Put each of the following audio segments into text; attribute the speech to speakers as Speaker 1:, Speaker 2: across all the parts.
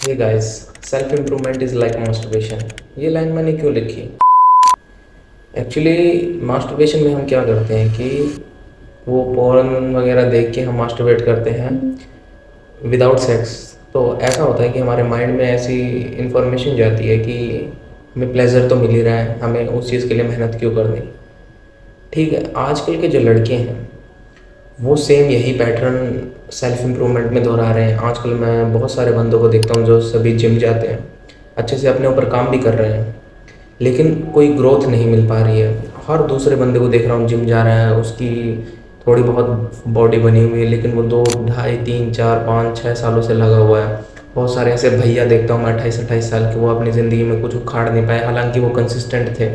Speaker 1: Hey guys, self improvement is like masturbation. ये line मैंने क्यों लिखी? एक्चुअली मास्टरबेशन में हम क्या करते हैं कि वो पोर्न वगैरह देख के हम मास्टरबेट करते हैं विदाउट सेक्स। तो ऐसा होता है कि हमारे माइंड में ऐसी इन्फॉर्मेशन जाती है कि हमें प्लेजर तो मिल ही रहा है, हमें उस चीज़ के लिए मेहनत क्यों करनी। ठीक है, आजकल के जो लड़के हैं वो सेम यही पैटर्न सेल्फ इम्प्रूवमेंट में दोहरा रहे हैं। आजकल मैं बहुत सारे बंदों को देखता हूँ जो सभी जिम जाते हैं, अच्छे से अपने ऊपर काम भी कर रहे हैं, लेकिन कोई ग्रोथ नहीं मिल पा रही है। हर दूसरे बंदे को देख रहा हूँ जिम जा रहा है, उसकी थोड़ी बहुत बॉडी बनी हुई है, लेकिन वो 2 ढाई 3 4 5 6 सालों से लगा हुआ है। बहुत सारे ऐसे भैया देखता हूँ मैं 28-28 साल के, वो अपनी ज़िंदगी में कुछ उखाड़ नहीं पाए, हालांकि वो कंसिस्टेंट थे।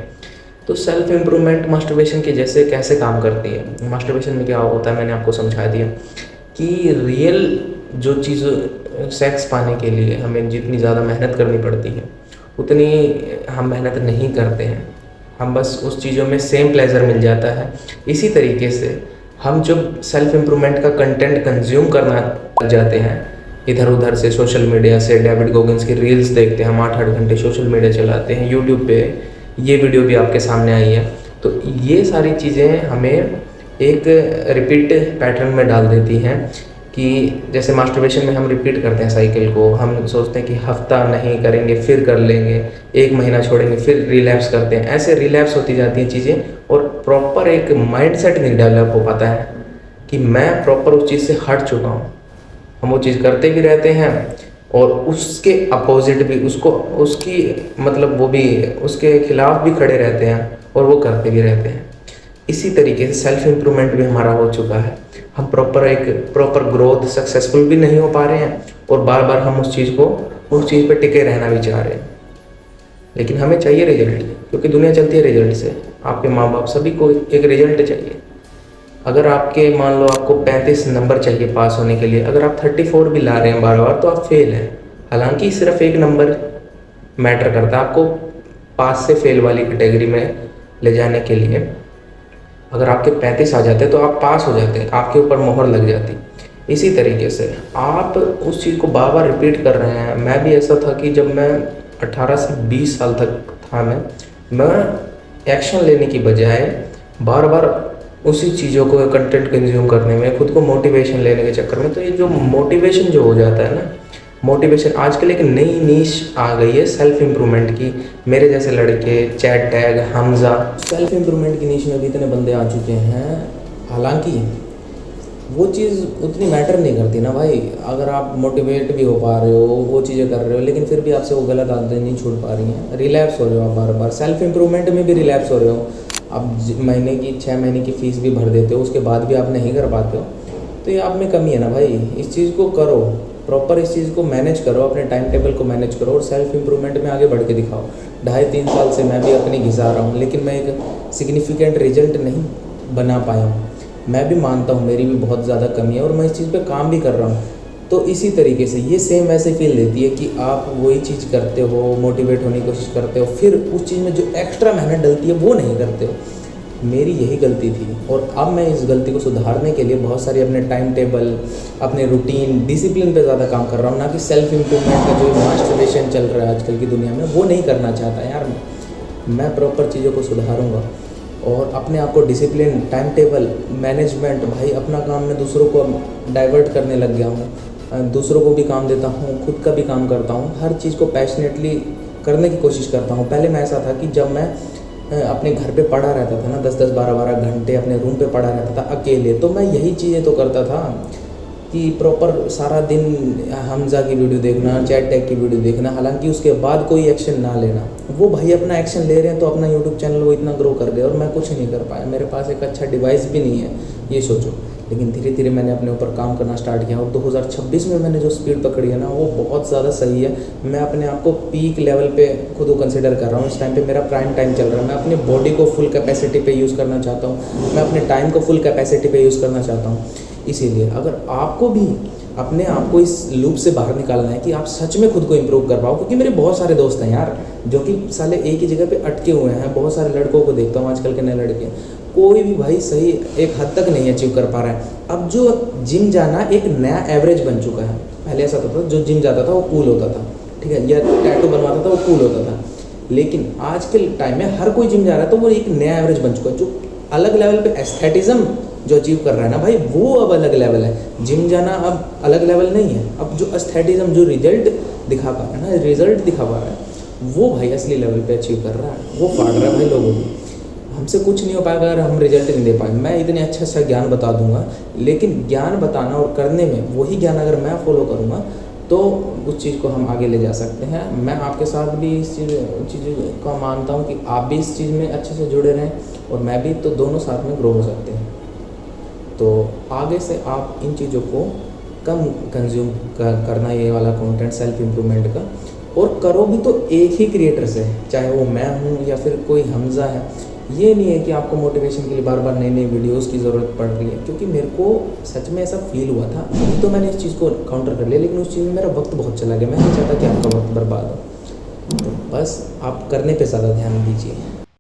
Speaker 1: तो सेल्फ इम्प्रूवमेंट मास्टरबेशन के जैसे कैसे काम करती है? मास्टरबेशन में क्या होता है, मैंने आपको समझा दिया कि रियल जो चीज़ सेक्स पाने के लिए हमें जितनी ज़्यादा मेहनत करनी पड़ती है उतनी हम मेहनत नहीं करते हैं। हम बस उस चीज़ों में सेम प्लेजर मिल जाता है। इसी तरीके से हम जब सेल्फ इम्प्रूवमेंट का कंटेंट कंज्यूम करना लग जाते हैं, इधर उधर से सोशल मीडिया से डेविड गोगिंस की रील्स देखते हैं, हम 8-8 घंटे सोशल मीडिया चलाते हैं, यूट्यूब पे ये वीडियो भी आपके सामने आई है, तो ये सारी चीज़ें हमें एक रिपीट पैटर्न में डाल देती हैं कि जैसे मास्टरबेशन में हम रिपीट करते हैं साइकिल को। हम सोचते हैं कि हफ्ता नहीं करेंगे फिर कर लेंगे, 1 महीना छोड़ेंगे फिर रिलैप्स करते हैं, ऐसे रिलैप्स होती जाती हैं चीज़ें, और प्रॉपर एक माइंडसेट नहीं डेवलप हो पाता है कि मैं प्रॉपर उस चीज़ से हट चुका हूँ। हम वो चीज़ करते भी रहते हैं और उसके अपोजिट भी उसको उसकी मतलब वो भी उसके खिलाफ भी खड़े रहते हैं और वो करते भी रहते हैं। इसी तरीके से सेल्फ इम्प्रूवमेंट भी हमारा हो चुका है। हम प्रॉपर ग्रोथ सक्सेसफुल भी नहीं हो पा रहे हैं और बार बार हम उस चीज़ पे टिके रहना भी चाह रहे हैं। लेकिन हमें चाहिए रिजल्ट, क्योंकि दुनिया चलती है रिजल्ट से। आपके माँ बाप सभी को एक रिजल्ट चाहिए। अगर आपके मान लो आपको 35 नंबर चाहिए पास होने के लिए, अगर आप 34 भी ला रहे हैं बार बार तो आप फेल हैं। हालांकि सिर्फ एक नंबर मैटर करता है आपको पास से फेल वाली कैटेगरी में ले जाने के लिए। अगर आपके 35 आ जाते तो आप पास हो जाते, आपके ऊपर मोहर लग जाती। इसी तरीके से आप उस चीज़ को बार बार रिपीट कर रहे हैं। मैं भी ऐसा था कि जब मैं 18 से 20 साल तक था, मैं एक्शन लेने की बजाय बार बार उसी चीज़ों को कंटेंट कंज्यूम करने में, खुद को मोटिवेशन लेने के चक्कर में, तो ये जो मोटिवेशन जो हो जाता है ना, मोटिवेशन आजकल एक नई नीश आ गई है सेल्फ इम्प्रूवमेंट की। मेरे जैसे लड़के, chat tag, Hamza, self improvement की नीश में भी इतने बंदे आ चुके हैं। हालांकि वो चीज़ उतनी मैटर नहीं करती ना भाई। अगर आप मोटिवेट भी हो पा रहे हो, वो चीज़ें कर रहे हो, लेकिन फिर भी आपसे वो गलत आदतें नहीं छूट पा रही हैं, रिलैप्स हो रहे हो आप बार बार। सेल्फ इम्प्रूवमेंट में भी रिलैप्स हो रहे हो आप, महीने की 6 महीने की फ़ीस भी भर देते हो, उसके बाद भी आप नहीं कर पाते हो, तो ये आप में कमी है ना भाई। इस चीज़ को करो, प्रॉपर इस चीज़ को मैनेज करो, अपने टाइम टेबल को मैनेज करो और सेल्फ इम्प्रूवमेंट में आगे बढ़ के दिखाओ। 2.5-3 साल से मैं भी अपनी घिसा रहा हूँ, लेकिन मैं एक सिग्निफिकेंट रिजल्ट नहीं बना पाया हूँ। मैं भी मानता हूँ मेरी भी बहुत ज़्यादा कमी है और मैं इस चीज़ पे काम भी कर रहा हूँ। तो इसी तरीके से ये सेम ऐसे फील देती है कि आप वही चीज़ करते हो, मोटिवेट होने की कोशिश करते हो, फिर उस चीज़ में जो एक्स्ट्रा मेहनत डलती है वो नहीं करते हो। मेरी यही गलती थी और अब मैं इस गलती को सुधारने के लिए बहुत सारी अपने टाइम टेबल, अपने रूटीन, डिसिप्लिन पे ज़्यादा काम कर रहा हूँ, ना कि सेल्फ इम्प्रूवमेंट का जो मास्टरबेशन चल रहा है आजकल की दुनिया में, वो नहीं करना चाहता यार। मैं प्रॉपर चीज़ों को सुधारूँगा और अपने आप को डिसिप्लिन, टाइम टेबल, मैनेजमेंट, भाई अपना काम में दूसरों को डाइवर्ट करने लग गया हूँ। दूसरों को भी काम देता हूँ, खुद का भी काम करता हूँ, हर चीज़ को पैशनेटली करने की कोशिश करता हूँ। पहले मैं ऐसा था कि जब मैं अपने घर पे पढ़ा रहता था ना, 10-10 12-12 घंटे अपने रूम पे पढ़ा रहता था अकेले, तो मैं यही चीज़ें तो करता था कि प्रॉपर सारा दिन हमजा की वीडियो देखना, चैट टैग की वीडियो देखना, हालांकि उसके बाद कोई एक्शन ना लेना। वो भाई अपना एक्शन ले रहे हैं तो अपना यूट्यूब चैनल वो इतना ग्रो कर गया और मैं कुछ नहीं कर पाया। मेरे पास एक अच्छा डिवाइस भी नहीं है, ये सोचो। लेकिन धीरे धीरे मैंने अपने ऊपर काम करना स्टार्ट किया और 2026 में मैंने जो स्पीड पकड़ी है ना, वो बहुत ज़्यादा सही है। मैं अपने आप को पीक लेवल पे खुद को कंसिडर कर रहा हूँ। इस टाइम पे मेरा प्राइम टाइम चल रहा है। मैं अपनी बॉडी को फुल कैपेसिटी पे यूज़ करना चाहता हूँ, मैं अपने टाइम को फुल कैपेसिटी पे यूज़ करना चाहता हूँ। इसीलिए अगर आपको भी अपने आप को इस लूप से बाहर निकालना है कि आप सच में खुद को इम्प्रूव कर पाओ, क्योंकि मेरे बहुत सारे दोस्त हैं यार जो कि साले एक ही जगह पे अटके हुए हैं। बहुत सारे लड़कों को देखता हूँ आजकल के नए लड़के, कोई भी भाई सही एक हद तक नहीं अचीव कर पा रहा है। अब जो जिम जाना एक नया एवरेज बन चुका है पहले ऐसा होता था जो जिम जाता था वो कूल होता था, ठीक है, या टैटू बनवाता था वो कूल होता था। लेकिन आज के टाइम में हर कोई जिम जा रहा है तो वो एक नया एवरेज बन चुका है। जो अलग लेवल पे एस्थेटिज्म जो अचीव कर रहा है ना भाई, वो अब अलग लेवल है। जिम जाना अब अलग लेवल नहीं है, अब जो एस्थेटिज्म, जो रिजल्ट दिखा पा रहा है ना, रिजल्ट दिखा पा रहा है, वो भाई असली लेवल पे अचीव कर रहा है, वो फाड़ रहा है भाई लोगों को। हमसे कुछ नहीं हो पाएगा अगर हम रिजल्ट नहीं दे पाए। मैं इतने अच्छा ज्ञान बता दूंगा, लेकिन ज्ञान बताना और करने में वही ज्ञान अगर मैं फॉलो करूँगा तो उस चीज़ को हम आगे ले जा सकते हैं। मैं आपके साथ भी इस चीज़ का मानता हूँ कि आप भी इस चीज़ में अच्छे से जुड़े रहें और मैं भी, तो दोनों साथ में ग्रो हो सकते हैं। तो आगे से आप इन चीज़ों को कम कंज्यूम करना, ये वाला कंटेंट सेल्फ इम्प्रूवमेंट का, और करो भी तो एक ही क्रिएटर से, चाहे वो मैं हूँ या फिर कोई हमज़ा है। ये नहीं है कि आपको मोटिवेशन के लिए बार बार नई नई वीडियोस की ज़रूरत पड़ रही है, क्योंकि मेरे को सच में ऐसा फील हुआ था। अभी तो मैंने इस चीज़ को काउंटर कर लिया, लेकिन उस चीज़ में मेरा वक्त बहुत चला गया। मैं नहीं चाहता कि आपका वक्त बर्बाद हो, तो बस आप करने पे ज़्यादा ध्यान दीजिए।